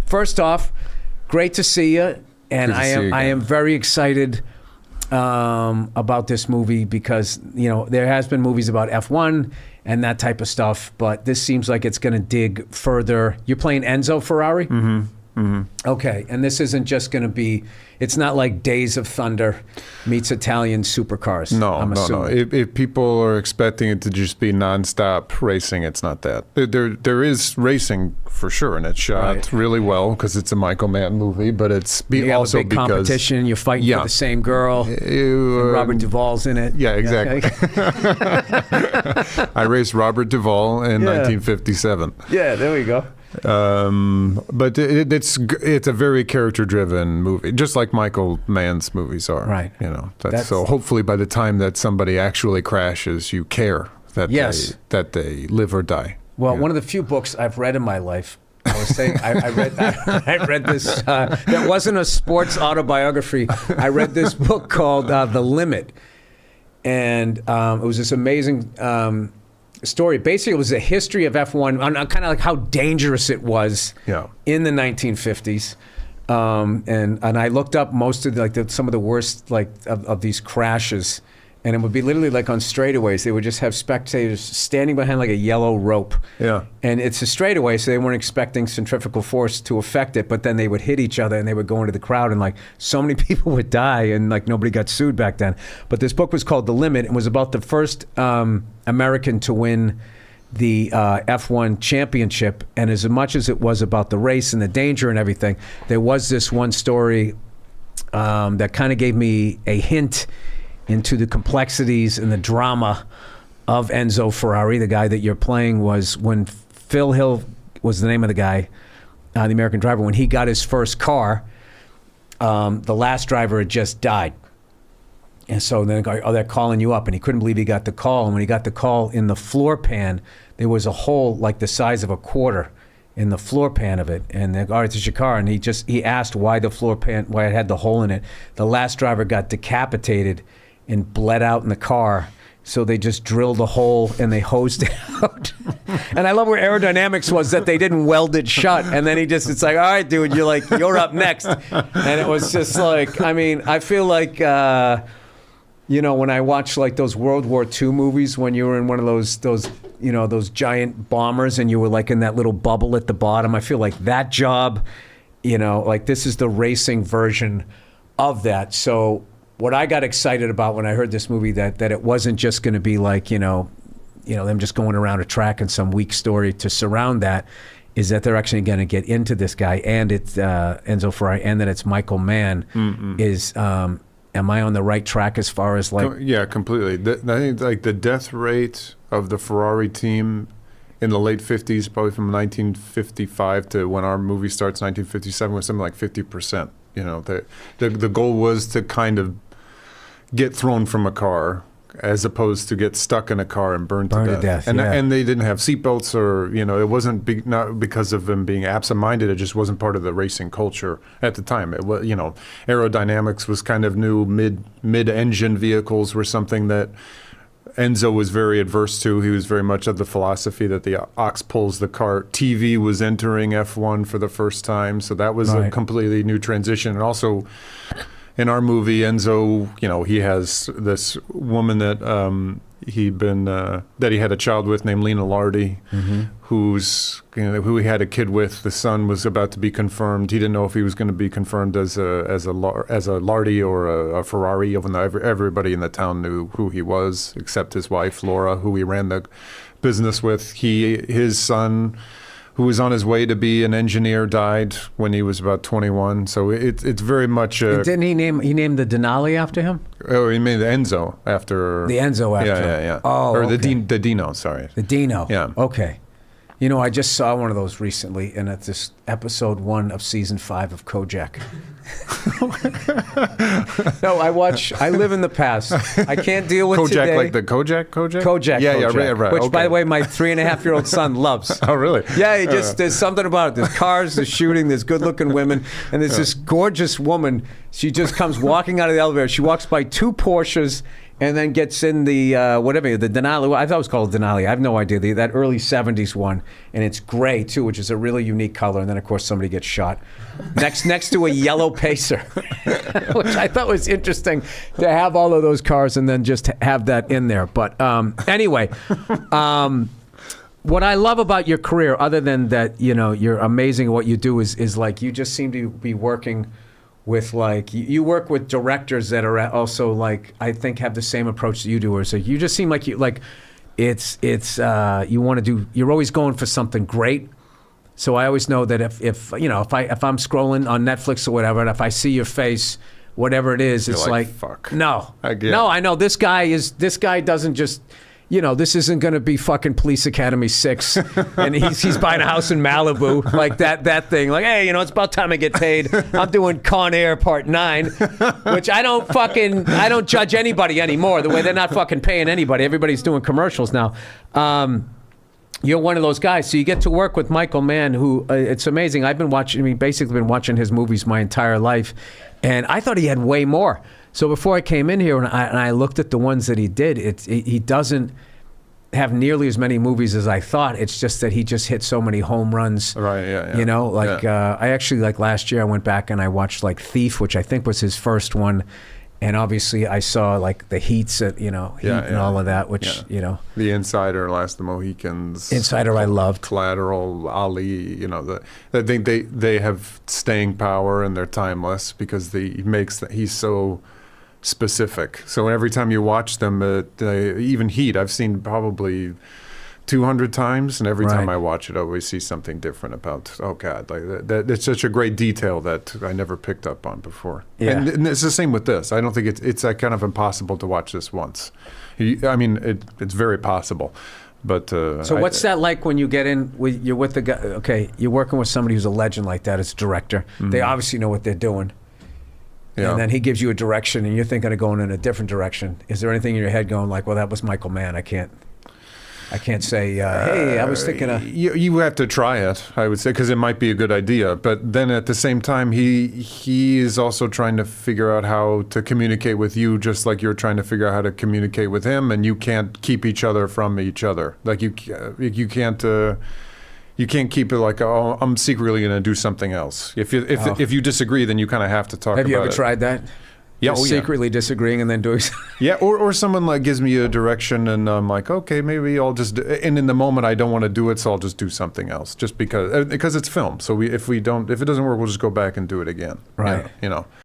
First off, great to see you, and I am very excited about this movie because there has been movies about F1 and that type of stuff, but this seems like it's going to dig further. You're playing Enzo Ferrari? Mm-hmm. Mm-hmm. Okay, and this isn't just going to be, it's not like Days of Thunder meets Italian supercars. No. If people are expecting it to just be nonstop racing, it's not that. There is racing for sure, and it's shot really well because it's a Michael Mann movie, but it's also a big competition. You're fighting for the same girl. And Robert Duvall's in it. Yeah, exactly. I raced Robert Duvall in 1957. Yeah, there we go. But it's a very character-driven movie, just like Michael Mann's movies are. Right. So hopefully by the time that somebody actually crashes, you care that they live or die. Well, one of the few books I've read in my life, I was saying, I read this. That wasn't a sports autobiography. I read this book called The Limit, and it was this amazing story. Basically, it was a history of F1, kind of like how dangerous it was in the 1950s. And I looked up most of some of the worst of these crashes, and it would be literally like on straightaways. They would just have spectators standing behind like a yellow rope. Yeah. And it's a straightaway, so they weren't expecting centrifugal force to affect it, but then they would hit each other and they would go into the crowd, and so many people would die, and nobody got sued back then. But this book was called The Limit and was about the first American to win the F1 championship. And as much as it was about the race and the danger and everything, there was this one story that kind of gave me a hint into the complexities and the drama of Enzo Ferrari. The guy that you're playing was, when Phil Hill was the name of the guy, the American driver, when he got his first car, the last driver had just died. And so then they're calling you up, and he couldn't believe he got the call. And when he got the call, in the floor pan, there was a hole like the size of a quarter in the floor pan of it. And they're, all right, this is your car. And he asked why the floor pan, why it had the hole in it. The last driver got decapitated and bled out in the car. So they just drilled a hole and they hosed it out. And I love where aerodynamics was, that they didn't weld it shut. And then it's like, all right, dude, you're up next. And it was just like, I feel like, when I watch those World War II movies, when you were in one of those giant bombers and you were in that little bubble at the bottom, I feel like that job, this is the racing version of that. So what I got excited about when I heard this movie, that it wasn't just going to be them just going around a track and some weak story to surround that, is that they're actually going to get into this guy, and it's Enzo Ferrari, and that it's Michael Mann. Am I on the right track as far as Yeah, completely. I think the death rate of the Ferrari team in the late 50s, probably from 1955 to when our movie starts, 1957, was something like 50%. The goal was to kind of get thrown from a car, as opposed to get stuck in a car and burned to death. And they didn't have seatbelts, or it wasn't not because of them being absent-minded. It just wasn't part of the racing culture at the time. It was, aerodynamics was kind of new. Mid-engine vehicles were something that Enzo was very adverse to. He was very much of the philosophy that the ox pulls the cart. TV was entering F1 for the first time, so that was a completely new transition. And also, in our movie, Enzo, he has this woman that that he had a child with named Lena Lardy, who he had a kid with. The son was about to be confirmed. He didn't know if he was going to be confirmed as a Lardy or a Ferrari, even though everybody in the town knew who he was, except his wife Laura, who he ran the business with. His son, who was on his way to be an engineer, died when he was about 21. So it's very much. Didn't he name the Denali after him? Oh, he made the Enzo after. The Enzo after. Yeah. Oh, or okay. the Dino. Sorry. The Dino. Yeah. Okay. I just saw one of those recently, and it's this episode 1 of season 5 of Kojak. No, I live in the past. I can't deal with Kojak, today. like the Kojak? Kojak. Yeah, right. Which, okay. by the way, my 3.5-year-old son loves. Oh, really? Yeah, there's something about it. There's cars, there's shooting, there's good-looking women, and there's this gorgeous woman. She just comes walking out of the elevator. She walks by 2 Porsches and then gets in the whatever the Denali. I thought it was called Denali. I have no idea. That early '70s one, and it's gray too, which is a really unique color. And then of course somebody gets shot next to a yellow Pacer, which I thought was interesting to have all of those cars and then just have that in there. But anyway. What I love about your career, other than that, you know, you're amazing at what you do, is like you just seem to be working with like you work with directors that are also like I think have the same approach that you do, or so you just seem like you like it's you want to do. You're always going for something great. So I always know that if you know if I'm scrolling on Netflix or whatever, and if I see your face, whatever it is, it's like fuck. No, I know this guy doesn't just. You know, this isn't going to be fucking Police Academy 6, and he's buying a house in Malibu, like that thing. Like, hey, you know, it's about time I get paid. I'm doing Con Air Part 9, which I don't judge anybody anymore, the way they're not fucking paying anybody. Everybody's doing commercials now. You're one of those guys. So you get to work with Michael Mann, who, it's amazing. Basically been watching his movies my entire life, and I thought he had way more. So before I came in here and I looked at the ones that he did, he doesn't have nearly as many movies as I thought. It's just that he just hit so many home runs. Right, yeah. You know, like I actually, like last year I went back and I watched like Thief, which I think was his first one. And obviously I saw like the Heats, Heat and all of that, which, you know. The Insider, Last of the Mohicans. Insider I loved. Collateral, Ali, you know, I think they have staying power and they're timeless because he's so specific. So every time you watch them, even Heat, I've seen probably 200 times, and every time I watch it, I always see something different about, oh God, like that it's such a great detail that I never picked up on before. Yeah. And it's the same with this. I don't think it's kind of impossible to watch this once. I mean, it's very possible. But so what's that like when you get in? You're with the guy. Okay, you're working with somebody who's a legend like that as a director. Mm-hmm. They obviously know what they're doing. Yeah. And then he gives you a direction, and you're thinking of going in a different direction. Is there anything in your head going like, well, that was Michael Mann. I can't say, hey, I was thinking of... You have to try it, I would say, because it might be a good idea. But then at the same time, he is also trying to figure out how to communicate with you, just like you're trying to figure out how to communicate with him, and you can't keep each other from each other. Like you can't keep it like, oh, I'm secretly going to do something else. If you disagree, then you kind of have to talk about it. Have you ever tried that? Yeah, secretly disagreeing and then doing yeah, or someone like gives me a direction and I'm like, okay, maybe I'll just, and in the moment I don't want to do it, so I'll just do something else, just because it's film. So if it doesn't work, we'll just go back and do it again. Right. You know.